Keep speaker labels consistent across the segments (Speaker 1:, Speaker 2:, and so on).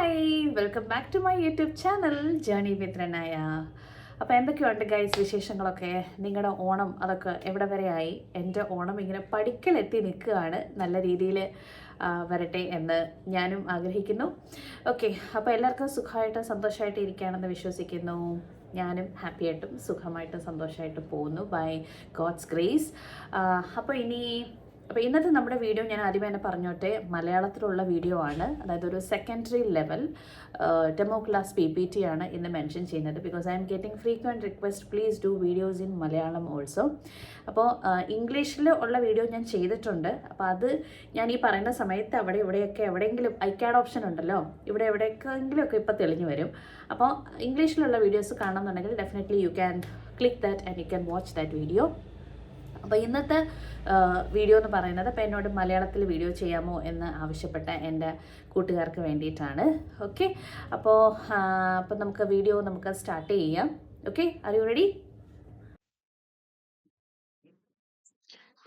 Speaker 1: Hi welcome back to my YouTube channel journey with റനായ. അപ്പോൾ എന്തൊക്കെയുണ്ട് ഗൈസ് വിശേഷങ്ങളൊക്കെ? നിങ്ങളുടെ ഓണം അതൊക്കെ എവിടെ വരെ ആയി? എൻ്റെ ഓണം ഇങ്ങനെ പടിക്കലെത്തി നിൽക്കുകയാണ്. നല്ല രീതിയിൽ വരട്ടെ എന്ന് ഞാനും ആഗ്രഹിക്കുന്നു. ഓക്കെ, അപ്പോൾ എല്ലാവർക്കും സുഖമായിട്ട് സന്തോഷമായിട്ട് ഇരിക്കുകയാണെന്ന് വിശ്വസിക്കുന്നു. ഞാനും ഹാപ്പിയായിട്ടും സുഖമായിട്ടും സന്തോഷമായിട്ടും പോകുന്നു ബൈ ഗോഡ്സ് ഗ്രേസ്. അപ്പോൾ ഇന്നത്തെ നമ്മുടെ വീഡിയോ ഞാൻ ആദ്യമേ തന്നെ പറഞ്ഞോട്ടെ, മലയാളത്തിലുള്ള വീഡിയോ ആണ്. അതായത് ഒരു secondary level demo class PPT ആണ് ഇന്ന് മെൻഷൻ ചെയ്യുന്നത്. Because I am getting frequent request please do videos in Malayalam also. അപ്പോൾ ഇംഗ്ലീഷിൽ ഉള്ള വീഡിയോ ഞാൻ ചെയ്തിട്ടുണ്ട്. അപ്പോൾ അത് ഞാൻ ഈ പറയുന്ന സമയത്ത് അവിടെ ഇവിടെയൊക്കെ എവിടെയെങ്കിലും ഐക്കാഡ് ഓപ്ഷൻ ഉണ്ടല്ലോ, ഇവിടെ എവിടെയെങ്കിലുമൊക്കെ ഇപ്പോൾ തെളിഞ്ഞു വരും. അപ്പോൾ ഇംഗ്ലീഷിലുള്ള വീഡിയോസ് കാണണമെന്നുണ്ടെങ്കിൽ definitely you can click that and you can watch that video. അപ്പോൾ ഇന്നത്തെ വീഡിയോ എന്ന് പറയുന്നത് അപ്പോൾ എന്നോട് മലയാളത്തിൽ വീഡിയോ ചെയ്യാമോ എന്ന് ആവശ്യപ്പെട്ട എൻ്റെ കൂട്ടുകാർക്ക് വേണ്ടിയിട്ടാണ്. ഓക്കെ, അപ്പോൾ നമുക്ക് വീഡിയോ സ്റ്റാർട്ട് ചെയ്യാം. Okay, are you ready?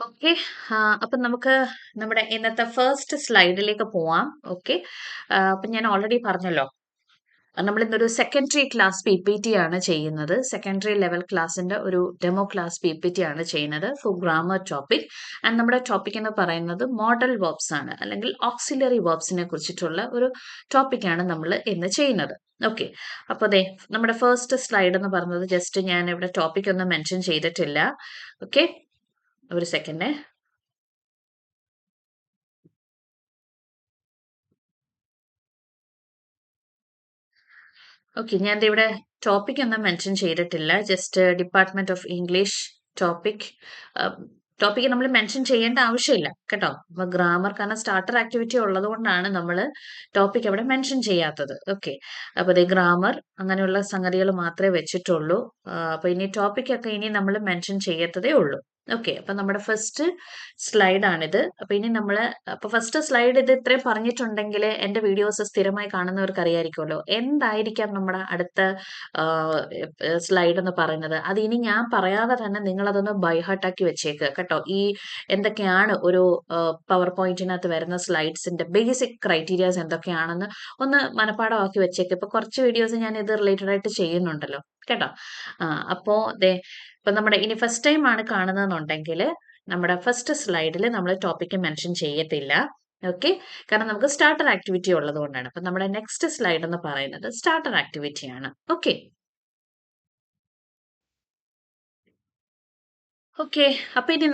Speaker 1: Okay, അപ്പം നമുക്ക് നമ്മുടെ ഇന്നത്തെ ഫസ്റ്റ് സ്ലൈഡിലേക്ക് പോവാം. ഓക്കെ, അപ്പം ഞാൻ ഓൾറെഡി പറഞ്ഞല്ലോ, നമ്മളിന്നൊരു സെക്കൻഡറി ക്ലാസ് PPT ആണ് ചെയ്യുന്നത്. സെക്കൻഡറി ലെവൽ ക്ലാസ്സിൻ്റെ ഒരു ഡെമോ ക്ലാസ് PPT ആണ് ചെയ്യുന്നത് ഫോർ ഗ്രാമർ ടോപ്പിക്. ആൻഡ് നമ്മുടെ ടോപ്പിക് എന്ന് പറയുന്നത് മോഡൽ വെർബ്സ് ആണ്, അല്ലെങ്കിൽ ഓക്സിലറി വെർബ്സിനെ കുറിച്ചിട്ടുള്ള ഒരു ടോപ്പിക്കാണ് നമ്മൾ ഇന്ന് ചെയ്യുന്നത്. ഓക്കെ, അപ്പോൾ അതെ നമ്മുടെ ഫസ്റ്റ് സ്ലൈഡ് എന്ന് പറയുന്നത് ജസ്റ്റ് ഞാൻ ഇവിടെ ടോപ്പിക് ഒന്നും മെൻഷൻ ചെയ്തിട്ടില്ല. ഓക്കെ, ഒരു സെക്കൻഡ്. ഓക്കെ, ഞാൻ ഇവിടെ ടോപ്പിക് ഒന്നും മെൻഷൻ ചെയ്തിട്ടില്ല. Just department of English topic നമ്മൾ മെൻഷൻ ചെയ്യേണ്ട ആവശ്യമില്ല കേട്ടോ. അപ്പൊ ഗ്രാമർ കാരണം സ്റ്റാർട്ടർ ആക്ടിവിറ്റി ഉള്ളത് കൊണ്ടാണ് നമ്മൾ ടോപ്പിക് അവിടെ മെൻഷൻ ചെയ്യാത്തത്. ഓക്കെ, അപ്പൊ അതേ ഗ്രാമർ അങ്ങനെയുള്ള സംഗതികൾ മാത്രമേ വെച്ചിട്ടുള്ളൂ. അപ്പൊ ഇനി ടോപ്പിക് ഒക്കെ ഇനി നമ്മൾ മെൻഷൻ ചെയ്യത്തതേ ഉള്ളൂ. ഓക്കെ, അപ്പൊ നമ്മുടെ ഫസ്റ്റ് സ്ലൈഡ് ആണിത്. അപ്പൊ ഇനി ഫസ്റ്റ് സ്ലൈഡ് ഇത് ഇത്രയും പറഞ്ഞിട്ടുണ്ടെങ്കിൽ എന്റെ വീഡിയോസ് സ്ഥിരമായി കാണുന്നവർക്ക് അറിയായിരിക്കുമല്ലോ എന്തായിരിക്കാം നമ്മുടെ അടുത്ത സ്ലൈഡ് എന്ന് പറയുന്നത്. അത് ഇനി ഞാൻ പറയാതെ തന്നെ നിങ്ങൾ അതൊന്ന് ബൈഹാർട്ടാക്കി വെച്ചേക്ക് കേട്ടോ. ഈ എന്തൊക്കെയാണ് ഒരു പവർ പോയിന്റിനകത്ത് വരുന്ന സ്ലൈഡ്സിന്റെ ബേസിക് ക്രൈറ്റീരിയാസ് എന്തൊക്കെയാണെന്ന് ഒന്ന് മനഃപ്പാടമാക്കി വെച്ചേക്ക്. ഇപ്പൊ കുറച്ച് വീഡിയോസ് ഞാൻ ഇത് റിലേറ്റഡ് ആയിട്ട് ചെയ്യുന്നുണ്ടല്ലോ കേട്ടോ. അപ്പോ ഇപ്പൊ നമ്മുടെ ഇനി ഫസ്റ്റ് ടൈം ആണ് കാണുന്നതെന്നുണ്ടെങ്കിൽ നമ്മുടെ ഫസ്റ്റ് സ്ലൈഡിൽ നമ്മൾ ടോപ്പിക്ക് മെൻഷൻ ചെയ്യത്തില്ല. ഓക്കെ, കാരണം നമുക്ക് സ്റ്റാർട്ടർ ആക്ടിവിറ്റി ഉള്ളത് കൊണ്ടാണ്. അപ്പൊ നമ്മുടെ നെക്സ്റ്റ് സ്ലൈഡ് എന്ന് പറയുന്നത് സ്റ്റാർട്ടർ ആക്ടിവിറ്റി ആണ്. ഓക്കെ, ഓക്കെ, അപ്പൊ ഇനി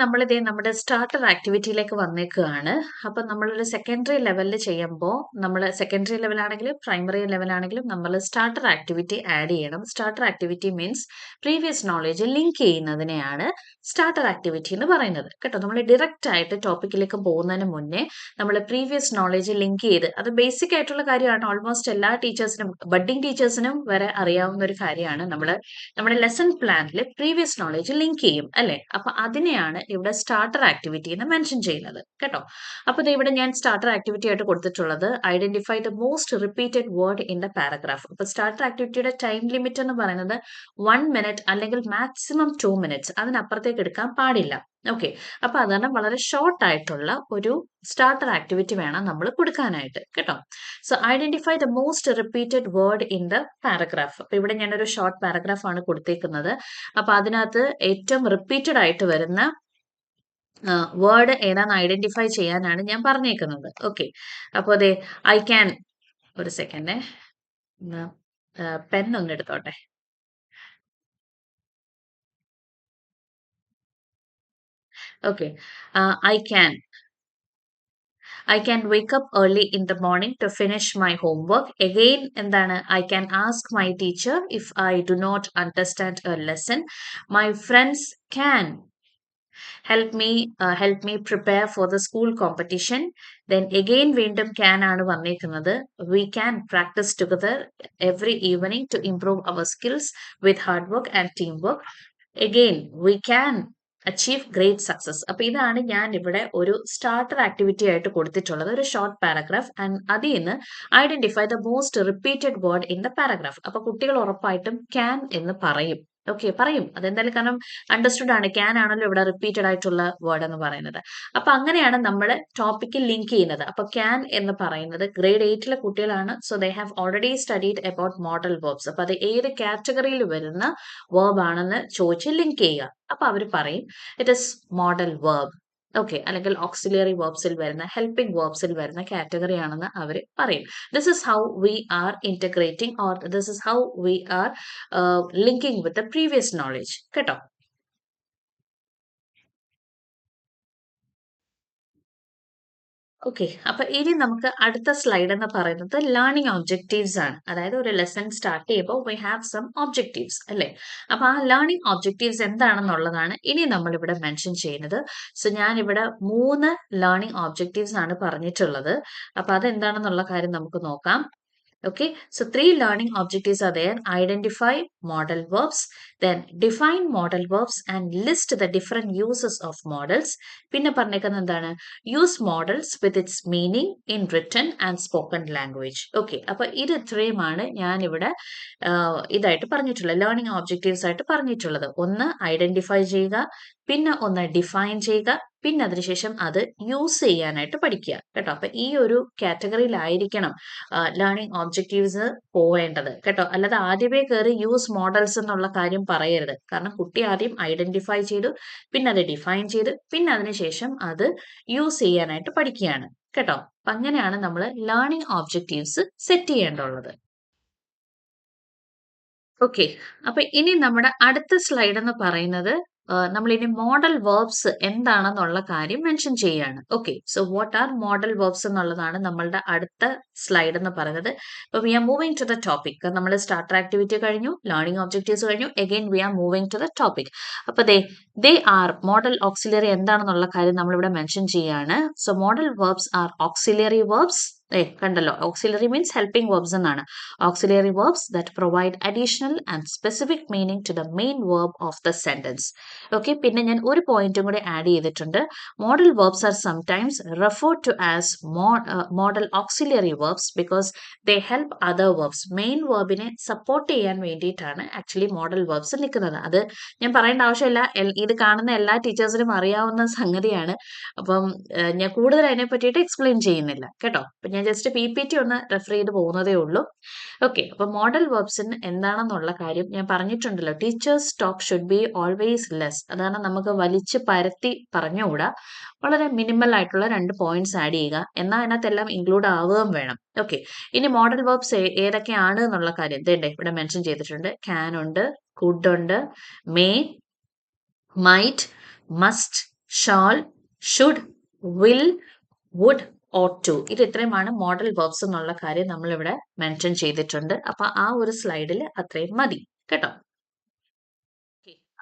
Speaker 1: നമ്മുടെ സ്റ്റാർട്ടർ ആക്ടിവിറ്റിയിലേക്ക് വന്നേക്കുകയാണ്. അപ്പൊ നമ്മളൊരു സെക്കൻഡറി ലെവലിൽ ചെയ്യുമ്പോൾ നമ്മൾ സെക്കൻഡറി ലെവൽ ആണെങ്കിലും പ്രൈമറി ലെവൽ ആണെങ്കിലും നമ്മൾ സ്റ്റാർട്ടർ ആക്ടിവിറ്റി ആഡ് ചെയ്യണം. Starter activity means previous knowledge link ചെയ്യുന്നതിനെയാണ് സ്റ്റാർട്ടർ ആക്ടിവിറ്റി എന്ന് പറയുന്നത് കേട്ടോ. നമ്മൾ ഡയറക്റ്റ് ആയിട്ട് ടോപ്പിക്കിലേക്ക് പോകുന്നതിന് മുന്നേ നമ്മൾ പ്രീവിയസ് നോളേജ് ലിങ്ക് ചെയ്ത്, അത് ബേസിക് ആയിട്ടുള്ള കാര്യമാണ്. ഓൾമോസ്റ്റ് എല്ലാ ടീച്ചേഴ്സിനും ബഡ്ഡിംഗ് ടീച്ചേഴ്സിനും വരെ അറിയാവുന്ന ഒരു കാര്യമാണ്. നമ്മുടെ ലെസൺ പ്ലാനിൽ പ്രീവിയസ് നോളേജ് ലിങ്ക് ചെയ്യും അല്ലെ. അപ്പൊ അതിനെയാണ് ഇവിടെ സ്റ്റാർട്ടർ ആക്ടിവിറ്റി എന്ന് മെൻഷൻ ചെയ്യുന്നത് കേട്ടോ. അപ്പൊ ഇവിടെ ഞാൻ സ്റ്റാർട്ടർ ആക്ടിവിറ്റി ആയിട്ട് കൊടുത്തിട്ടുള്ളത് identify the most repeated word in the paragraph. അപ്പൊ സ്റ്റാർട്ടർ ആക്ടിവിറ്റിയുടെ ടൈം ലിമിറ്റ് എന്ന് പറയുന്നത് 1 മിനിറ്റ് അല്ലെങ്കിൽ മാക്സിമം 2 മിനിറ്റ്സ്, അതിനപ്പുറത്തേക്ക് എടുക്കാൻ പാടില്ല. ഓക്കെ, അപ്പൊ അതാണ് വളരെ ഷോർട്ട് ആയിട്ടുള്ള ഒരു സ്റ്റാർട്ടർ ആക്ടിവിറ്റി വേണം നമ്മൾ കൊടുക്കാനായിട്ട് കേട്ടോ. So identify the most repeated word in the paragraph. അപ്പൊ ഇവിടെ ഞാനൊരു ഷോർട്ട് പാരഗ്രാഫ് ആണ് കൊടുത്തേക്കുന്നത്. അപ്പൊ അതിനകത്ത് ഏറ്റവും റിപ്പീറ്റഡ് ആയിട്ട് വരുന്ന വേർഡ് ഏതാന്ന് ഐഡന്റിഫൈ ചെയ്യാനാണ് ഞാൻ പറഞ്ഞേക്കുന്നത്. ഓക്കെ, അപ്പൊ അതെ ഐ ക്യാൻ, ഒരു സെക്കൻഡ് പെൻ ഒന്ന് എടുത്തോട്ടെ. Okay, I can wake up early in the morning to finish my homework. Again, എന്താണ്, I can ask my teacher if I do not understand a lesson. My friends can help me prepare for the school competition. Then again വീണ്ടും can ആണ് വന്നേക്കുന്നത്. We can practice together every evening to improve our skills with hard work and teamwork. Again, we can achieve great success. അപ്പൊ ഇതാണ് ഞാൻ ഇവിടെ ഒരു starter activity ആയിട്ട് കൊടുത്തിട്ടുള്ളത്, ഒരു ഷോർട്ട് പാരഗ്രാഫ്. ആൻഡ് അതിൽ നിന്ന് identify the most repeated word in the paragraph. അപ്പൊ കുട്ടികൾ ഉറപ്പായിട്ടും ക്യാൻ എന്ന് പറയും. ഓക്കെ, പറയും. അതെന്തായാലും കാരണം അണ്ടർസ്റ്റുഡ് ആണ്. ക്യാൻ ആണല്ലോ ഇവിടെ റിപ്പീറ്റഡ് ആയിട്ടുള്ള വേർഡ് എന്ന് പറയുന്നത്. അപ്പൊ അങ്ങനെയാണ് നമ്മൾ ടോപ്പിക്കിൽ ലിങ്ക് ചെയ്യുന്നത്. അപ്പൊ ക്യാൻ എന്ന് പറയുന്നത് ഗ്രേഡ് 8ലെ കുട്ടികളാണ്. So they have already studied about model verbs. അപ്പൊ അത് ഏത് കാറ്റഗറിയിൽ വരുന്ന വേർബ് ആണെന്ന് ചോദിച്ച് ലിങ്ക് ചെയ്യുക. അപ്പൊ അവർ പറയും it is modal verb. Okay, അല്ലെങ്കിൽ ഓക്സിലിയറി വേർബ്സിൽ വരുന്ന ഹെൽപ്പിംഗ് വേർബ്സിൽ വരുന്ന കാറ്റഗറി ആണെന്ന് അവർ പറയും. This is how we are integrating or this is how we are linking with the previous knowledge കേട്ടോ. ഓക്കെ, അപ്പൊ ഇനി നമുക്ക് അടുത്ത സ്ലൈഡ് എന്ന് പറയുന്നത് ലേണിംഗ് ഒബ്ജക്റ്റീവ്സ് ആണ്. അതായത് ഒരു ലെസൺ സ്റ്റാർട്ട് ചെയ്യുമ്പോൾ വി ഹാവ് സം ഒബ്ജക്റ്റീവ്സ് അല്ലേ. അപ്പൊ ആ ലേണിംഗ് ഒബ്ജക്റ്റീവ്സ് എന്താണെന്നുള്ളതാണ് ഇനി നമ്മൾ ഇവിടെ മെൻഷൻ ചെയ്യുന്നത്. സോ ഞാൻ ഇവിടെ 3 ലേണിംഗ് ഒബ്ജക്റ്റീവ്സ് ആണ് പറഞ്ഞിട്ടുള്ളത്. അപ്പൊ അതെന്താണെന്നുള്ള കാര്യം നമുക്ക് നോക്കാം. Okay, so 3 learning objectives are there. Identify modal verbs, then define modal verbs and list the different uses of modals. പിന്നെ പറഞ്ഞേക്കുന്നത് എന്താണ്? Use modals with its meaning in written and spoken language. Okay, അപ്പൊ ഇത് ഇത്രയുമാണ് ഞാൻ ഇവിടെ ഇതായിട്ട് പറഞ്ഞിട്ടുള്ളത്, ലേണിംഗ് ഒബ്ജക്റ്റീവ്സ് ആയിട്ട് പറഞ്ഞിട്ടുള്ളത്. ഒന്ന് ഐഡന്റിഫൈ ചെയ്യുക, പിന്നെ ഒന്ന് ഡിഫൈൻ ചെയ്യുക, പിന്നെ അതിനുശേഷം അത് യൂസ് ചെയ്യാനായിട്ട് പഠിക്കുക കേട്ടോ. അപ്പൊ ഈ ഒരു കാറ്റഗറിയിലായിരിക്കണം ലേണിംഗ് ഒബ്ജക്റ്റീവ്സ് പോവേണ്ടത് കേട്ടോ. അല്ലാതെ ആദ്യമേ കയറി യൂസ് മോഡൽസ് എന്നുള്ള കാര്യം പറയരുത്. കാരണം കുട്ടി ആദ്യം ഐഡന്റിഫൈ ചെയ്തു, പിന്നെ അത് ഡിഫൈൻ ചെയ്ത്, പിന്നെ അതിനുശേഷം അത് യൂസ് ചെയ്യാനായിട്ട് പഠിക്കുകയാണ് കേട്ടോ. അപ്പൊ അങ്ങനെയാണ് നമ്മൾ ലേണിംഗ് ഒബ്ജക്റ്റീവ്സ് സെറ്റ് ചെയ്യേണ്ടുള്ളത്. ഓക്കെ, അപ്പൊ ഇനി നമ്മുടെ അടുത്ത സ്ലൈഡ് എന്ന് പറയുന്നത് നമ്മൾ ഇനി മോഡൽ വേർബ്സ് എന്താണെന്നുള്ള കാര്യം മെൻഷൻ ചെയ്യാണ്. Okay, so what are modal verbs എന്നുള്ളതാണ് നമ്മളുടെ അടുത്ത സ്ലൈഡ് എന്ന് പറയുന്നത്. അപ്പൊ we are moving to the topic. നമ്മൾ സ്റ്റാർട്ടർ ആക്ടിവിറ്റി കഴിഞ്ഞു, ലേണിംഗ് ഒബ്ജക്റ്റീവ്സ് കഴിഞ്ഞു, again we are moving to the topic. അപ്പൊ ദേ ആർ മോഡൽ ഓക്സിലറി എന്താണെന്നുള്ള കാര്യം നമ്മളിവിടെ മെൻഷൻ ചെയ്യാണ്. So modal verbs are auxiliary verbs. കണ്ടല്ലോ, ഓക്സിലറി മീൻസ് ഹെൽപ്പിംഗ് വേർബ്സ് എന്നാണ്. Auxiliary verbs that provide additional and specific meaning to the main verb of the sentence. Okay, പിന്നെ ഞാൻ ഒരു പോയിന്റും കൂടി ആഡ് ചെയ്തിട്ടുണ്ട്. Modal verbs are sometimes referred to as modal auxiliary verbs because they help other verbs. Main വേർബിനെ support ചെയ്യാൻ വേണ്ടിയിട്ടാണ് actually model verbs നിൽക്കുന്നത്. അത് ഞാൻ പറയേണ്ട ആവശ്യമില്ല, ഇത് കാണുന്ന എല്ലാ ടീച്ചേഴ്സിനും അറിയാവുന്ന സംഗതിയാണ്. അപ്പം ഞാൻ കൂടുതൽ അതിനെ പറ്റിയിട്ട് എക്സ്പ്ലെയിൻ ചെയ്യുന്നില്ല കേട്ടോ. അപ്പൊ ഞാൻ ജസ്റ്റ് PPT ഒന്ന് റെഫർ ചെയ്ത് പോകുന്നതേ ഉള്ളൂ. ഓക്കെ, അപ്പൊ മോഡൽ വേർബ്സിന് എന്താണെന്നുള്ള കാര്യം ഞാൻ പറഞ്ഞിട്ടുണ്ടല്ലോ. Teachers talk should be always less. അതാണ് നമുക്ക് വലിച്ച് പരത്തി പറഞ്ഞുകൂടാ. വളരെ മിനിമൽ ആയിട്ടുള്ള 2 പോയിന്റ്സ് ആഡ് ചെയ്യുക, എന്നാൽ അതിനകത്തെല്ലാം ഇൻക്ലൂഡ് ആവുകയും വേണം. ഓക്കെ, ഇനി മോഡൽ വേർബ്സ് ഏതൊക്കെയാണ് എന്നുള്ള കാര്യം ഇവിടെ മെൻഷൻ ചെയ്തിട്ടുണ്ട്. ക്യാൻ ഉണ്ട്, കുഡ് ഉണ്ട്, may, might, must, shall, should, will, would, ought to. ഇത് ഇത്രയുമാണ് മോഡൽ വേർബ്സ് എന്നുള്ള കാര്യം നമ്മളിവിടെ മെൻഷൻ ചെയ്തിട്ടുണ്ട്. അപ്പൊ ആ ഒരു സ്ലൈഡിൽ അത്രയും മതി കേട്ടോ.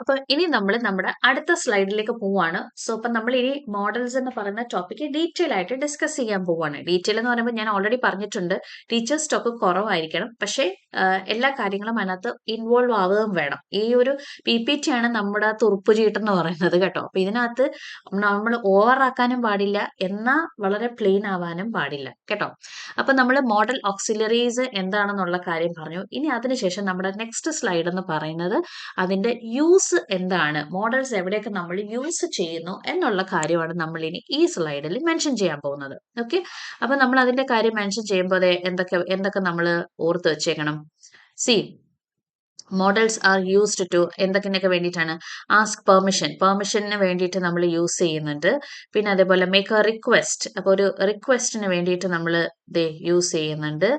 Speaker 1: അപ്പൊ ഇനി നമ്മൾ നമ്മുടെ അടുത്ത സ്ലൈഡിലേക്ക് പോവാണ്. സോ അപ്പൊ നമ്മൾ ഇനി മോഡൽസ് എന്ന് പറയുന്ന ടോപ്പിക്ക് ഡീറ്റെയിൽ ആയിട്ട് ഡിസ്കസ് ചെയ്യാൻ പോവാണ്. ഡീറ്റെയിൽ എന്ന് പറയുമ്പോൾ ഞാൻ ഓൾറെഡി പറഞ്ഞിട്ടുണ്ട്, ടീച്ചേഴ്സ് ടോക്ക് കുറവായിരിക്കണം, പക്ഷേ എല്ലാ കാര്യങ്ങളും അതിനകത്ത് ഇൻവോൾവ് ആവുകയും വേണം. ഈ ഒരു PPT ആണ് നമ്മുടെ തുറുപ്പ് ചീട്ടെന്ന് പറയുന്നത് കേട്ടോ. അപ്പൊ ഇതിനകത്ത് നമ്മൾ ഓവർ ആക്കാനും പാടില്ല, എന്നാൽ വളരെ പ്ലെയിൻ ആവാനും പാടില്ല കേട്ടോ. അപ്പൊ നമ്മൾ മോഡൽ ഓക്സിലറീസ് എന്താണെന്നുള്ള കാര്യം പറഞ്ഞു. ഇനി അതിനുശേഷം നമ്മുടെ നെക്സ്റ്റ് സ്ലൈഡ് എന്ന് പറയുന്നത് അതിന്റെ യൂസ് എന്താണ്, മോഡൽസ് എവിടെയൊക്കെ നമ്മൾ യൂസ് ചെയ്യുന്നു എന്നുള്ള കാര്യമാണ് നമ്മൾ ഇനി ഈ സ്ലൈഡിൽ മെൻഷൻ ചെയ്യാൻ പോകുന്നത്. ഓക്കെ, അപ്പൊ നമ്മൾ അതിന്റെ കാര്യം മെൻഷൻ ചെയ്യുമ്പോൾ എന്തൊക്കെ നമ്മൾ ഓർത്ത് വെച്ചേക്കണം. See, modals are used to എന്തൊക്കെ വേണ്ടിയിട്ടാണ്? ആസ്ക് പെർമിഷന് വേണ്ടിയിട്ട് നമ്മൾ യൂസ് ചെയ്യുന്നുണ്ട്. പിന്നെ അതേപോലെ മേക്ക് എ റിക്വസ്റ്റ്, അപ്പോൾ ഒരു റിക്വസ്റ്റിന് വേണ്ടിയിട്ട് നമ്മൾ യൂസ് ചെയ്യുന്നുണ്ട്.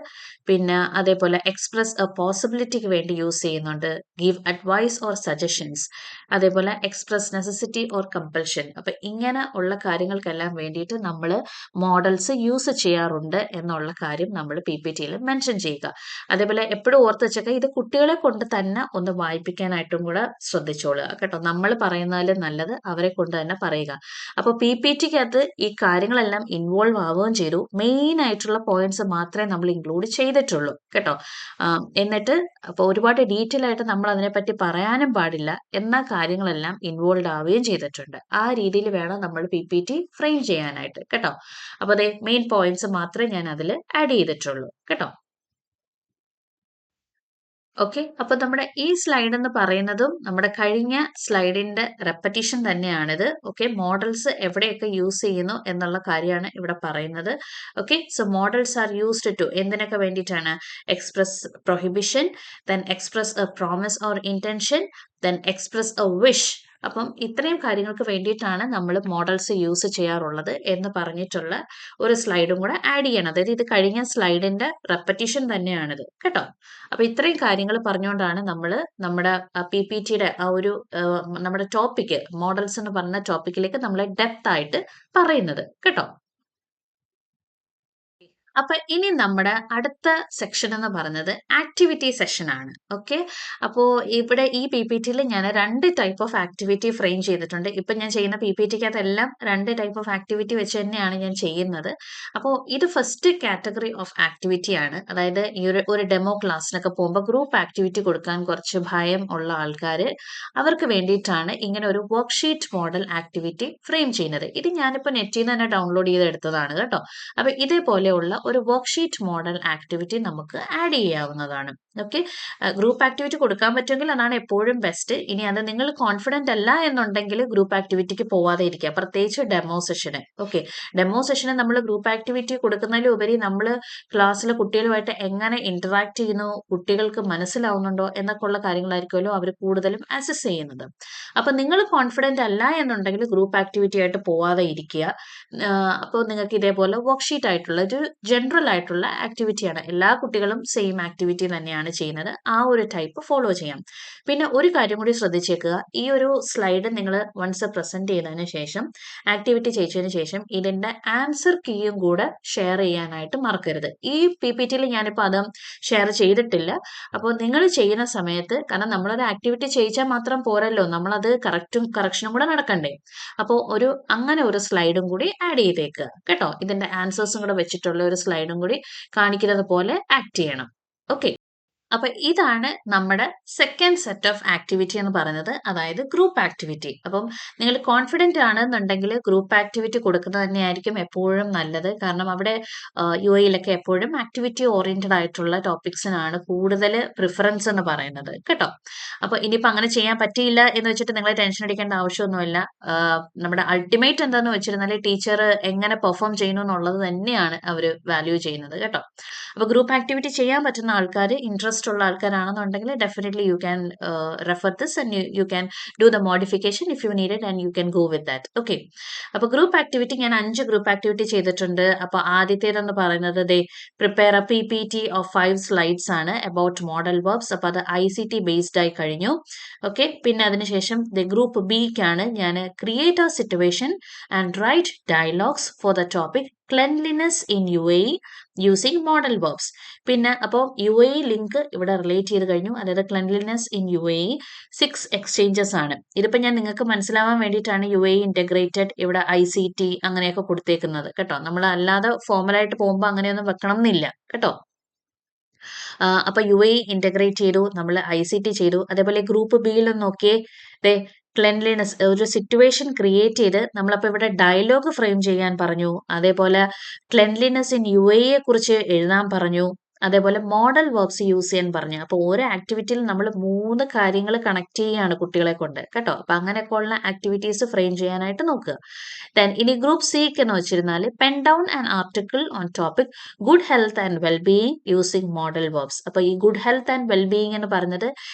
Speaker 1: പിന്നെ അതേപോലെ എക്സ്പ്രസ് എ പോസിബിലിറ്റിക്ക് വേണ്ടി യൂസ് ചെയ്യുന്നുണ്ട്. ഗീവ് അഡ്വൈസ് ഓർ സജഷൻസ്, അതേപോലെ എക്സ്പ്രസ് നെസസിറ്റി ഓർ കമ്പൽഷൻ. അപ്പൊ ഇങ്ങനെ ഉള്ള കാര്യങ്ങൾക്കെല്ലാം വേണ്ടിയിട്ട് നമ്മൾ മോഡൽസ് യൂസ് ചെയ്യാറുണ്ട് എന്നുള്ള കാര്യം നമ്മൾ PPTയിൽ മെൻഷൻ ചെയ്യുക. അതേപോലെ എപ്പോഴും ഓർത്ത് വെച്ചേക്കുക, ഇത് കുട്ടികളെ കൊണ്ട് തന്നെ ഒന്ന് വായിപ്പിക്കാനായിട്ടും കൂടെ ശ്രദ്ധിച്ചോളുക കേട്ടോ. നമ്മൾ പറയുന്നതിൽ നല്ലത് അവരെ കൊണ്ട് തന്നെ പറയുക. അപ്പൊ PPTക്കകത്ത് ഈ കാര്യങ്ങളെല്ലാം ഇൻവോൾവ് ആവുകയും ചെയ്തു. മെയിൻ ആയിട്ടുള്ള പോയിന്റ്സ് മാത്രമേ നമ്മൾ ഇൻക്ലൂഡ് ചെയ്തിട്ടുള്ളൂ കേട്ടോ. എന്നിട്ട് അപ്പൊ ഒരുപാട് ഡീറ്റെയിൽ ആയിട്ട് നമ്മൾ അതിനെപ്പറ്റി പറയാനും പാടില്ല, എന്ന കാര്യങ്ങളെല്ലാം ഇൻവോൾവ് ആവുകയും ചെയ്തിട്ടുണ്ട്. ആ രീതിയിൽ വേണം നമ്മൾ PPT ഫ്രെയിം ചെയ്യാനായിട്ട് കേട്ടോ. അപ്പൊ അതെ, മെയിൻ പോയിന്റ്സ് മാത്രമേ ഞാൻ അതിൽ ആഡ് ചെയ്തിട്ടുള്ളൂ കേട്ടോ. ഓക്കെ. അപ്പൊ നമ്മുടെ ഈ സ്ലൈഡ് എന്ന് പറയുന്നതും നമ്മുടെ കഴിഞ്ഞ സ്ലൈഡിന്റെ റെപ്പറ്റീഷൻ തന്നെയാണിത്. ഓക്കെ. മോഡൽസ് എവിടെയൊക്കെ യൂസ് ചെയ്യുന്നു എന്നുള്ള കാര്യമാണ് ഇവിടെ പറയുന്നത്. Okay. So modals are used to എന്തിനൊക്കെ വേണ്ടിയിട്ടാണ്? Express prohibition, then express a promise or intention, then express a wish. അപ്പം ഇത്രയും കാര്യങ്ങൾക്ക് വേണ്ടിയിട്ടാണ് നമ്മൾ മോഡൽസ് യൂസ് ചെയ്യാറുള്ളത് എന്ന് പറഞ്ഞിട്ടുള്ള ഒരു സ്ലൈഡും കൂടെ ആഡ് ചെയ്യണം. അതായത് ഇത് കഴിഞ്ഞ സ്ലൈഡിന്റെ റെപ്പറ്റീഷൻ തന്നെയാണിത് കേട്ടോ. അപ്പൊ ഇത്രയും കാര്യങ്ങൾ പറഞ്ഞുകൊണ്ടാണ് നമ്മൾ നമ്മുടെ PPTയുടെ ആ ഒരു നമ്മുടെ ടോപ്പിക് മോഡൽസ് എന്ന് പറഞ്ഞ ടോപ്പിക്കിലേക്ക് നമ്മൾ ഡെപ്ത് ആയിട്ട് പറയുന്നത് കേട്ടോ. അപ്പൊ ഇനി നമ്മുടെ അടുത്ത സെക്ഷൻ എന്ന് പറയുന്നത് ആക്ടിവിറ്റി സെഷൻ ആണ്. ഓക്കെ. അപ്പോൾ ഇവിടെ ഈ PPTയിൽ ഞാൻ 2 ടൈപ്പ് ഓഫ് ആക്ടിവിറ്റി ഫ്രെയിം ചെയ്തിട്ടുണ്ട്. ഇപ്പൊ ഞാൻ ചെയ്യുന്ന PPTക്കകത്തെല്ലാം 2 ടൈപ്പ് ഓഫ് ആക്ടിവിറ്റി വെച്ച് തന്നെയാണ് ഞാൻ ചെയ്യുന്നത്. അപ്പോൾ ഇത് ഫസ്റ്റ് കാറ്റഗറി ഓഫ് ആക്ടിവിറ്റി ആണ്. അതായത് ഈ ഒരു ഡെമോ ക്ലാസ്സിനൊക്കെ പോകുമ്പോൾ ഗ്രൂപ്പ് ആക്ടിവിറ്റി കൊടുക്കാൻ കുറച്ച് ഭയം ഉള്ള ആൾക്കാർ, അവർക്ക് വേണ്ടിയിട്ടാണ് ഇങ്ങനെ ഒരു വർക്ക്ഷീറ്റ് മോഡൽ ആക്ടിവിറ്റി ഫ്രെയിം ചെയ്യുന്നത്. ഇത് ഞാനിപ്പോൾ നെറ്റിൽ നിന്ന് തന്നെ ഡൗൺലോഡ് ചെയ്തെടുത്തതാണ് കേട്ടോ. അപ്പൊ ഇതേപോലെയുള്ള ഒരു വർക്ക്ഷീറ്റ് മോഡൽ ആക്ടിവിറ്റി നമുക്ക് ആഡ് ചെയ്യാവുന്നതാണ്. ഓക്കെ. ഗ്രൂപ്പ് ആക്ടിവിറ്റി കൊടുക്കാൻ പറ്റുമെങ്കിൽ അതാണ് എപ്പോഴും ബെസ്റ്റ്. ഇനി അത് നിങ്ങൾ കോൺഫിഡന്റ് അല്ല എന്നുണ്ടെങ്കിൽ ഗ്രൂപ്പ് ആക്ടിവിറ്റിക്ക് പോവാതെ ഇരിക്കുക, പ്രത്യേകിച്ച് ഡെമോ സെഷന്. ഓക്കെ. ഡെമോ സെഷന് നമ്മൾ ഗ്രൂപ്പ് ആക്ടിവിറ്റി കൊടുക്കുന്നതിലുപരി നമ്മൾ ക്ലാസ്സിലെ കുട്ടികളുമായിട്ട് എങ്ങനെ ഇന്ററാക്ട് ചെയ്യുന്നു, കുട്ടികൾക്ക് മനസ്സിലാവുന്നുണ്ടോ എന്നൊക്കെ ഉള്ള കാര്യങ്ങളായിരിക്കുമല്ലോ അവർ കൂടുതലും അസസ് ചെയ്യുന്നത്. അപ്പൊ നിങ്ങൾ കോൺഫിഡന്റ് അല്ല എന്നുണ്ടെങ്കിൽ ഗ്രൂപ്പ് ആക്ടിവിറ്റി ആയിട്ട് പോവാതെ ഇരിക്കുക. അപ്പോൾ നിങ്ങൾക്ക് ഇതേപോലെ വർക്ക്ഷീറ്റ് ആയിട്ടുള്ള ഒരു ജനറൽ ആയിട്ടുള്ള ആക്ടിവിറ്റിയാണ്. എല്ലാ കുട്ടികളും സെയിം ആക്ടിവിറ്റി തന്നെയാണ് ചെയ്യുന്നത്. ആ ഒരു ടൈപ്പ് ഫോളോ ചെയ്യാം. പിന്നെ ഒരു കാര്യം കൂടി ശ്രദ്ധിച്ചേക്കുക. ഈ ഒരു സ്ലൈഡ് നിങ്ങൾ വൺസ് പ്രസന്റ് ചെയ്തതിന് ശേഷം, ആക്ടിവിറ്റി ചെയ്തതിന് ശേഷം ഇതിന്റെ ആൻസർ കീയും കൂടെ ഷെയർ ചെയ്യാനായിട്ട് മറക്കരുത്. ഈ PPTയിൽ ഞാനിപ്പോൾ അത് ഷെയർ ചെയ്തിട്ടില്ല. അപ്പോൾ നിങ്ങൾ ചെയ്യുന്ന സമയത്ത്, കാരണം നമ്മളൊരു ആക്ടിവിറ്റി ചെയ്യിച്ചാൽ മാത്രം പോരല്ലോ, നമ്മളത് കറക്ഷനും കൂടെ നടക്കണ്ടേ. അപ്പോൾ അങ്ങനെ ഒരു സ്ലൈഡും കൂടി ആഡ് ചെയ്തേക്കുക കേട്ടോ. ഇതിന്റെ ആൻസേഴ്സും കൂടെ വെച്ചിട്ടുള്ള ഒരു സ്ലൈഡും കൂടി കാണിക്കുന്നത് പോലെ ആക്ട് ചെയ്യണം. ഓക്കെ. അപ്പൊ ഇതാണ് നമ്മുടെ സെക്കൻഡ് സെറ്റ് ഓഫ് ആക്ടിവിറ്റി എന്ന് പറയുന്നത്, അതായത് ഗ്രൂപ്പ് ആക്ടിവിറ്റി. അപ്പം നിങ്ങൾ കോൺഫിഡന്റ് ആണെന്നുണ്ടെങ്കിൽ ഗ്രൂപ്പ് ആക്ടിവിറ്റി കൊടുക്കുന്നത് തന്നെയായിരിക്കും എപ്പോഴും നല്ലത്. കാരണം അവിടെ UAEയിലൊക്കെ എപ്പോഴും ആക്ടിവിറ്റി ഓറിയന്റഡ് ആയിട്ടുള്ള ടോപ്പിക്സിനാണ് കൂടുതൽ പ്രിഫറൻസ് എന്ന് പറയുന്നത് കേട്ടോ. അപ്പൊ ഇനിയിപ്പോ അങ്ങനെ ചെയ്യാൻ പറ്റിയില്ല എന്ന് വെച്ചിട്ട് നിങ്ങൾ ടെൻഷൻ അടിക്കേണ്ട ആവശ്യമൊന്നുമില്ല. നമ്മുടെ അൾട്ടിമേറ്റ് എന്താന്ന് വെച്ചിരുന്നാൽ ടീച്ചർ എങ്ങനെ പെർഫോം ചെയ്യുന്നു എന്നുള്ളത് തന്നെയാണ് അവർ വാല്യൂ ചെയ്യുന്നത് കേട്ടോ. അപ്പൊ ഗ്രൂപ്പ് ആക്ടിവിറ്റി ചെയ്യാൻ പറ്റുന്ന ആൾക്കാർ, ഇൻട്രസ്റ്റ് ഉള്ള ആൾക്കാരാണെന്നുണ്ടെങ്കിൽ definitely you can refer this and you can do the modification if you need it and you can go with that. Okay. അപ്പൊ ഗ്രൂപ്പ് ആക്ടിവിറ്റി ഞാൻ 5 ഗ്രൂപ്പ് ആക്ടിവിറ്റി ചെയ്തിട്ടുണ്ട്. അപ്പൊ ആദ്യത്തേതെന്ന് പറയുന്നത് prepare a PPT of 5 slides ആണ് about model verbs. അപ്പൊ അത് ICT based ആയി കഴിഞ്ഞു. ഓക്കെ. പിന്നെ അതിനുശേഷം ഗ്രൂപ്പ് ബിക്കാണ് ഞാൻ create a situation and write dialogues for the topic cleanliness in UAE using model verbs. പിന്നെ അപ്പോൾ UAE ലിങ്ക് ഇവിടെ റിലേറ്റ് ചെയ്ത് കഴിഞ്ഞു. അതായത് ക്ലെൻലിനെസ് ഇൻ UAE 6 എക്സ്ചേഞ്ചസ് ആണ്. ഇതിപ്പോൾ ഞാൻ നിങ്ങൾക്ക് മനസ്സിലാവാൻ വേണ്ടിയിട്ടാണ് UAE ഇന്റഗ്രേറ്റഡ്, ഇവിടെ ICT അങ്ങനെയൊക്കെ കൊടുത്തേക്കുന്നത് കേട്ടോ. നമ്മൾ അല്ലാതെ ഫോർമലായിട്ട് പോകുമ്പോൾ അങ്ങനെയൊന്നും വെക്കണം എന്നില്ല കേട്ടോ. അപ്പൊ UAE ഇന്റഗ്രേറ്റ് ചെയ്തു, നമ്മൾ ICT ചെയ്തു. അതേപോലെ ഗ്രൂപ്പ് ബിയിൽ നോക്കിയേ, ക്ലെൻലിനെസ് ഒരു സിറ്റുവേഷൻ ക്രിയേറ്റ് ചെയ്ത് നമ്മളപ്പോൾ ഇവിടെ ഡയലോഗ് ഫ്രെയിം ചെയ്യാൻ പറഞ്ഞു. അതേപോലെ ക്ലെൻലിനെസ് ഇൻ UAE കുറിച്ച് എഴുതാൻ പറഞ്ഞു. അതേപോലെ മോഡൽ വെർബ്സ് യൂസ് ചെയ്യാൻ പറഞ്ഞു. അപ്പോൾ ഓരോ ആക്ടിവിറ്റിയിൽ നമ്മൾ 3 കാര്യങ്ങൾ കണക്ട് ചെയ്യുകയാണ് കുട്ടികളെ കൊണ്ട് കേട്ടോ. അപ്പൊ അങ്ങനെയൊക്കെ ഉള്ള ആക്ടിവിറ്റീസ് ഫ്രെയിം ചെയ്യാനായിട്ട് നോക്കുക. ഇനി ഗ്രൂപ്പ് സിക്ക് എന്ന് വെച്ചിരുന്നാൽ pen down an article on topic good health and wellbeing using model verbs. അപ്പൊ ഈ ഗുഡ് ഹെൽത്ത് ആൻഡ് വെൽബീയിങ് എന്ന് പറയുന്നത്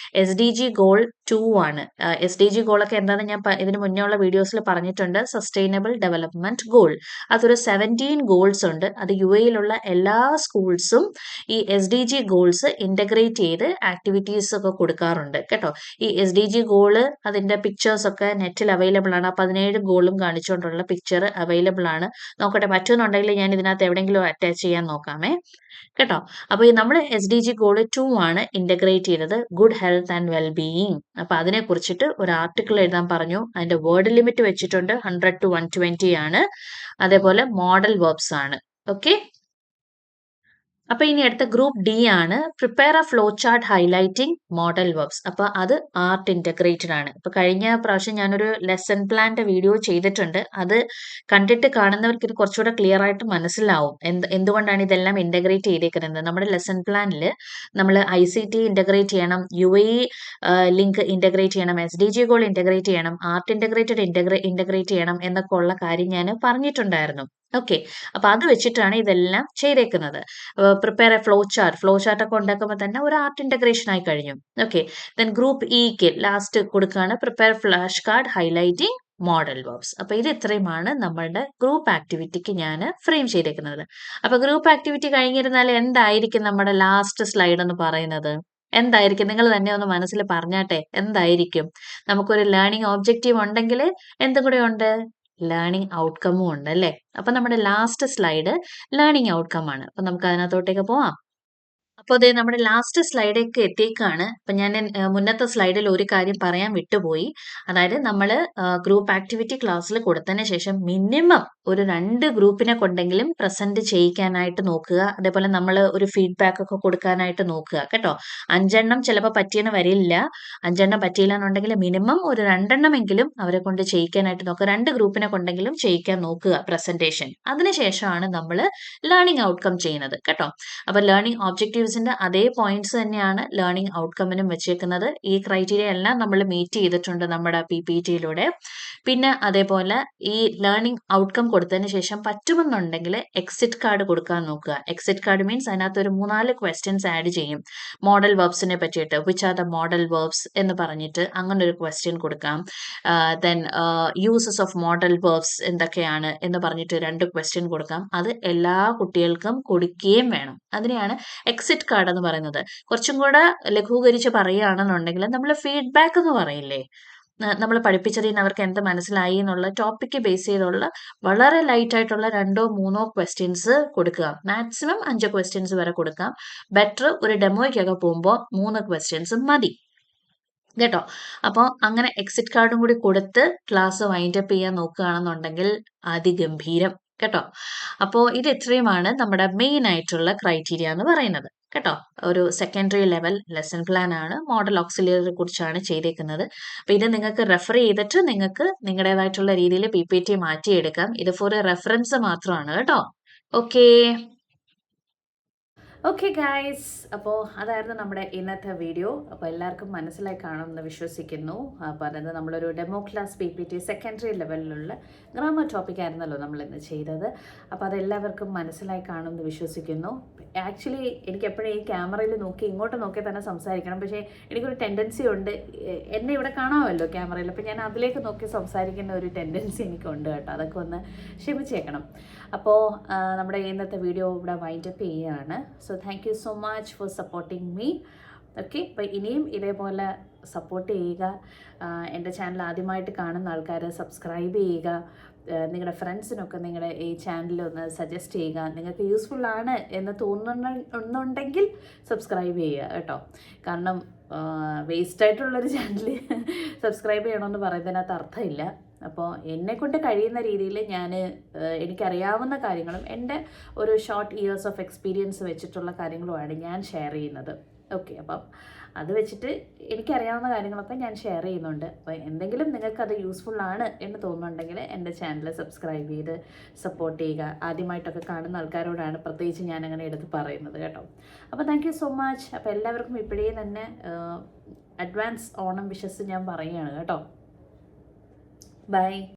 Speaker 1: SDG ഗോൾ 2 ആണ്. SDG ഗോളൊക്കെ എന്താണെന്ന് ഞാൻ ഇതിന് മുന്നേ ഉള്ള വീഡിയോസിൽ പറഞ്ഞിട്ടുണ്ട്. സസ്റ്റൈനബിൾ ഡെവലപ്മെന്റ് ഗോൾ, അതൊരു 17 ഗോൾസ് ഉണ്ട്. അത് UAEയിലുള്ള എല്ലാ സ്കൂൾസും ഈ SDG ഗോൾസ് ഇന്റഗ്രേറ്റ് ചെയ്ത് ആക്ടിവിറ്റീസ് ഒക്കെ കൊടുക്കാറുണ്ട് കേട്ടോ. ഈ SDG ഗോള് അതിന്റെ പിക്ചേഴ്സ് ഒക്കെ നെറ്റിൽ അവൈലബിൾ ആണ്. 17 ഗോളും കാണിച്ചുകൊണ്ടുള്ള പിക്ചർ അവൈലബിൾ ആണ്. നോക്കട്ടെ, പറ്റുന്നുണ്ടെങ്കിൽ ഞാൻ ഇതിനകത്ത് എവിടെയെങ്കിലും അറ്റാച്ച് ചെയ്യാൻ നോക്കാമേ കേട്ടോ. അപ്പൊ നമ്മൾ SDG ഗോൾ 2 ആണ് ഇന്റഗ്രേറ്റ് ചെയ്തത്, ഗുഡ് ഹെൽത്ത് ആൻഡ് വെൽബീയിങ്. അപ്പൊ അതിനെ കുറിച്ചിട്ട് ഒരു ആർട്ടിക്കിൾ എഴുതാൻ പറഞ്ഞു. അതിന്റെ വേർഡ് ലിമിറ്റ് വെച്ചിട്ടുണ്ട് 100 to 120 ആണ്. അതേപോലെ മോഡൽ വെർബ്സ് ആണ്. ഓക്കെ. അപ്പൊ ഇനി അടുത്ത ഗ്രൂപ്പ് ഡി ആണ് prepare A flow chart highlighting model verbs. അപ്പൊ അത് ആർട്ട് ഇന്റഗ്രേറ്റഡ് ആണ്. ഇപ്പൊ കഴിഞ്ഞ പ്രാവശ്യം ഞാനൊരു ലെസൺ പ്ലാന്റെ വീഡിയോ ചെയ്തിട്ടുണ്ട്. അത് കണ്ടിട്ട് കാണുന്നവർക്ക് ഇത് കുറച്ചുകൂടെ ക്ലിയർ ആയിട്ട് മനസ്സിലാവും എന്തുകൊണ്ടാണ് ഇതെല്ലാം ഇന്റഗ്രേറ്റ് ചെയ്തേക്കുന്നത്. നമ്മുടെ ലെസൺ പ്ലാനിൽ നമ്മൾ ICT ഇന്റഗ്രേറ്റ് ചെയ്യണം, UAE ലിങ്ക് ഇന്റഗ്രേറ്റ് ചെയ്യണം, SDG ഗോൾ ഇന്റഗ്രേറ്റ് ചെയ്യണം, ആർട്ട് ഇന്റഗ്രേറ്റഡ് ഇന്റഗ്രേറ്റ് ചെയ്യണം എന്നൊക്കെ ഉള്ള കാര്യം ഞാൻ പറഞ്ഞിട്ടുണ്ടായിരുന്നു. ഓക്കെ, അപ്പൊ അത് വെച്ചിട്ടാണ് ഇതെല്ലാം ചെയ്തേക്കുന്നത്. പ്രിപ്പയർ എ ഫ്ലോ ചാർട്ട് ഒക്കെ ഉണ്ടാക്കുമ്പോൾ തന്നെ ഒരു ആർട്ട് ഇന്റഗ്രേഷൻ ആയി കഴിഞ്ഞു. ഓക്കെ, ദെൻ ഗ്രൂപ്പ് ഇക്ക് ലാസ്റ്റ് കൊടുക്കുകയാണ് prepare flash card highlighting model verbs. അപ്പൊ ഇത് ഇത്രയുമാണ് നമ്മളുടെ ഗ്രൂപ്പ് ആക്ടിവിറ്റിക്ക് ഞാൻ ഫ്രെയിം ചെയ്തേക്കുന്നത്. അപ്പൊ ഗ്രൂപ്പ് ആക്ടിവിറ്റി കഴിഞ്ഞിരുന്നാൽ എന്തായിരിക്കും നമ്മുടെ ലാസ്റ്റ് സ്ലൈഡ് എന്ന് പറയുന്നത്? എന്തായിരിക്കും? നിങ്ങൾ തന്നെ ഒന്ന് മനസ്സിൽ പറഞ്ഞാട്ടെ, എന്തായിരിക്കും? നമുക്കൊരു ലേണിംഗ് ഒബ്ജക്റ്റീവ് ഉണ്ടെങ്കിൽ എന്തും കൂടെ ഉണ്ട്, ലേണിംഗ് ഔട്ട്കമ്മും ഉണ്ട് അല്ലേ? അപ്പൊ നമ്മുടെ ലാസ്റ്റ് സ്ലൈഡ് ലേണിംഗ് ഔട്ട്കം ആണ്. അപ്പൊ നമുക്ക് അതിനകത്തോട്ടേക്ക് പോവാം. അപ്പോൾ അതെ, നമ്മുടെ ലാസ്റ്റ് സ്ലൈഡേക്ക് എത്തിയേക്കാണ്. അപ്പൊ ഞാൻ മുന്നത്തെ സ്ലൈഡിൽ ഒരു കാര്യം പറയാൻ വിട്ടുപോയി. അതായത് നമ്മൾ ഗ്രൂപ്പ് ആക്ടിവിറ്റി ക്ലാസ്സിൽ കൊടുത്തതിന് ശേഷം മിനിമം ഒരു 2 ഗ്രൂപ്പിനെ കൊണ്ടെങ്കിലും പ്രസന്റ് ചെയ്യിക്കാനായിട്ട് നോക്കുക. അതേപോലെ നമ്മൾ ഒരു ഫീഡ്ബാക്ക് ഒക്കെ കൊടുക്കാനായിട്ട് നോക്കുക കേട്ടോ. 5 എണ്ണം ചിലപ്പോൾ പറ്റിയെന്ന് വരില്ല. 5 എണ്ണം പറ്റിയില്ല എന്നുണ്ടെങ്കിൽ മിനിമം ഒരു 2 എണ്ണമെങ്കിലും അവരെ കൊണ്ട് ചെയ്യിക്കാനായിട്ട് നോക്കുക. 2 ഗ്രൂപ്പിനെ കൊണ്ടെങ്കിലും ചെയ്യിക്കാൻ നോക്കുക പ്രസന്റേഷൻ. അതിനുശേഷമാണ് നമ്മൾ ലേണിംഗ് ഔട്ട്കം ചെയ്യുന്നത് കേട്ടോ. അപ്പൊ ലേണിംഗ് ഒബ്ജക്റ്റീവ്സിന്റെ അതേ പോയിന്റ്സ് തന്നെയാണ് ലേണിംഗ് ഔട്ട്കമ്മിനും വെച്ചേക്കുന്നത്. ഈ ക്രൈറ്റീരിയ എല്ലാം നമ്മൾ മീറ്റ് ചെയ്തിട്ടുണ്ട് നമ്മുടെ PPTയിലൂടെ. പിന്നെ അതേപോലെ ഈ ലേണിംഗ് ഔട്ട്കം കൊടുത്തതിന് ശേഷം പറ്റുമെന്നുണ്ടെങ്കിൽ എക്സിറ്റ് കാർഡ് കൊടുക്കാൻ നോക്കുക. എക്സിറ്റ് കാർഡ് മീൻസ് അതിനകത്ത് ഒരു 3-4 ക്വസ്റ്റ്യൻസ് ആഡ് ചെയ്യും മോഡൽ വെർബ്സിനെ പറ്റിയിട്ട്. Which are the modal verbs എന്ന് പറഞ്ഞിട്ട് അങ്ങനെ ഒരു ക്വസ്റ്റ്യൻ കൊടുക്കാം. Then uses of modal verbs എന്തൊക്കെയാണ് എന്ന് പറഞ്ഞിട്ട് 2 ക്വസ്റ്റ്യൻ കൊടുക്കാം. അത് എല്ലാ കുട്ടികൾക്കും കൊടുക്കുകയും വേണം. അതിനെയാണ് എക്സിറ്റ് കാർഡ് എന്ന് പറയുന്നത്. കുറച്ചും കൂടെ ലഘൂകരിച്ച് പറയുകയാണെന്നുണ്ടെങ്കിൽ നമ്മൾ ഫീഡ്ബാക്ക് എന്ന് പറയില്ലേ, നമ്മൾ പഠിപ്പിച്ചതിൽ നിന്ന് അവർക്ക് എന്ത് മനസ്സിലായി എന്നുള്ള ടോപ്പിക്ക് ബേസ് ചെയ്തുള്ള വളരെ ലൈറ്റ് ആയിട്ടുള്ള 2-3 ക്വസ്റ്റ്യൻസ് കൊടുക്കുക. മാക്സിമം 5 ക്വസ്റ്റ്യൻസ് വരെ കൊടുക്കാം. ബെറ്റർ ഒരു ഡെമോയ്ക്കൊക്കെ പോകുമ്പോൾ 3 ക്വസ്റ്റ്യൻസ് മതി കേട്ടോ. അപ്പോൾ അങ്ങനെ എക്സിറ്റ് കാർഡും കൂടി കൊടുത്ത് ക്ലാസ് വൈൻഡപ്പ് ചെയ്യാൻ നോക്കുകയാണെന്നുണ്ടെങ്കിൽ അതിഗംഭീരം കേട്ടോ. അപ്പോൾ ഇത് ഇത്രയുമാണ് നമ്മുടെ മെയിൻ ആയിട്ടുള്ള ക്രൈറ്റീരിയ എന്ന് പറയുന്നത് കേട്ടോ. ഒരു സെക്കൻഡറി ലെവൽ ലെസൺ പ്ലാൻ ആണ്, മോഡൽ ഓക്സിലിയറിനെ കുറിച്ചാണ് ചെയ്തേക്കുന്നത്. അപ്പോൾ ഇത് നിങ്ങൾക്ക് റെഫർ ചെയ്തിട്ട് നിങ്ങൾക്ക് നിങ്ങളുടേതായിട്ടുള്ള രീതിയിൽ PPT മാറ്റിയെടുക്കാം. ഇത് ഫോർ റെഫറൻസ് മാത്രമാണ് കേട്ടോ. ഓക്കെ ഓക്കെ ഗായ്സ്, അപ്പോൾ അതായിരുന്നു നമ്മുടെ ഇന്നത്തെ വീഡിയോ. അപ്പോൾ എല്ലാവർക്കും മനസ്സിലായി കാണുമെന്ന് വിശ്വസിക്കുന്നു. അപ്പോൾ അതായത് നമ്മളൊരു ഡെമോ ക്ലാസ് PPT സെക്കൻഡറി ലെവലിലുള്ള ഗ്രാമർ ടോപ്പിക് ആയിരുന്നല്ലോ നമ്മൾ ഇന്ന് ചെയ്തത്. അപ്പോൾ അതെല്ലാവർക്കും മനസ്സിലായി കാണുമെന്ന് വിശ്വസിക്കുന്നു. ആക്ച്വലി എനിക്ക് എപ്പോഴും ഈ ക്യാമറയിൽ നോക്കി ഇങ്ങോട്ട് നോക്കി തന്നെ സംസാരിക്കണം. പക്ഷേ എനിക്കൊരു ടെൻഡൻസി ഉണ്ട്, എന്നെ ഇവിടെ കാണാമല്ലോ ക്യാമറയിൽ, അപ്പോൾ ഞാൻ അതിലേക്ക് നോക്കി സംസാരിക്കുന്ന ഒരു ടെൻഡൻസി എനിക്കുണ്ട് കേട്ടോ. അതൊക്കെ ഒന്ന് ക്ഷമിച്ചേക്കണം. അപ്പോൾ നമ്മുടെ ഇന്നത്തെ വീഡിയോ ഇവിടെ വൈൻഡപ്പ് ചെയ്യുകയാണ്. So thank you so much for supporting me. Okay, അപ്പോൾ ഇനിയും ഇതേപോലെ സപ്പോർട്ട് ചെയ്യുക. എൻ്റെ ചാനൽ ആദ്യമായിട്ട് കാണുന്ന ആൾക്കാർ സബ്സ്ക്രൈബ് ചെയ്യുക. നിങ്ങളുടെ ഫ്രണ്ട്സിനൊക്കെ നിങ്ങളുടെ ഈ ചാനലൊന്ന് സജസ്റ്റ് ചെയ്യുക. നിങ്ങൾക്ക് യൂസ്ഫുൾ ആണ് എന്ന് തോന്നുന്നുണ്ടെങ്കിൽ സബ്സ്ക്രൈബ് ചെയ്യുക കേട്ടോ. കാരണം വേസ്റ്റായിട്ടുള്ളൊരു ചാനൽ സബ്സ്ക്രൈബ് ചെയ്യണമെന്ന് പറയുന്നതിനകത്ത് അർത്ഥമില്ല. അപ്പോൾ എന്നെക്കൊണ്ട് കഴിയുന്ന രീതിയിൽ ഞാൻ എനിക്കറിയാവുന്ന കാര്യങ്ങളും എൻ്റെ ഒരു ഷോർട്ട് ഇയേഴ്സ് ഓഫ് എക്സ്പീരിയൻസ് വെച്ചിട്ടുള്ള കാര്യങ്ങളുമാണ് ഞാൻ ഷെയർ ചെയ്യുന്നത്. ഓക്കെ, അപ്പം അത് വെച്ചിട്ട് എനിക്കറിയാവുന്ന കാര്യങ്ങളൊക്കെ ഞാൻ ഷെയർ ചെയ്യുന്നുണ്ട്. അപ്പോൾ എന്തെങ്കിലും നിങ്ങൾക്കത് യൂസ്ഫുൾ ആണ് എന്ന് തോന്നുന്നുണ്ടെങ്കിൽ എൻ്റെ ചാനൽ സബ്സ്ക്രൈബ് ചെയ്ത് സപ്പോർട്ട് ചെയ്യുക. ആദ്യമായിട്ടൊക്കെ കാണുന്ന ആൾക്കാരോടാണ് പ്രത്യേകിച്ച് ഞാൻ അങ്ങനെ എടുത്ത് പറയുന്നത് കേട്ടോ. അപ്പോൾ താങ്ക് യു സോ മച്ച്. അപ്പോൾ എല്ലാവർക്കും ഇപ്പോഴേ തന്നെ അഡ്വാൻസ് ഓണം വിഷസ് ഞാൻ പറയുകയാണ് കേട്ടോ. ബൈ.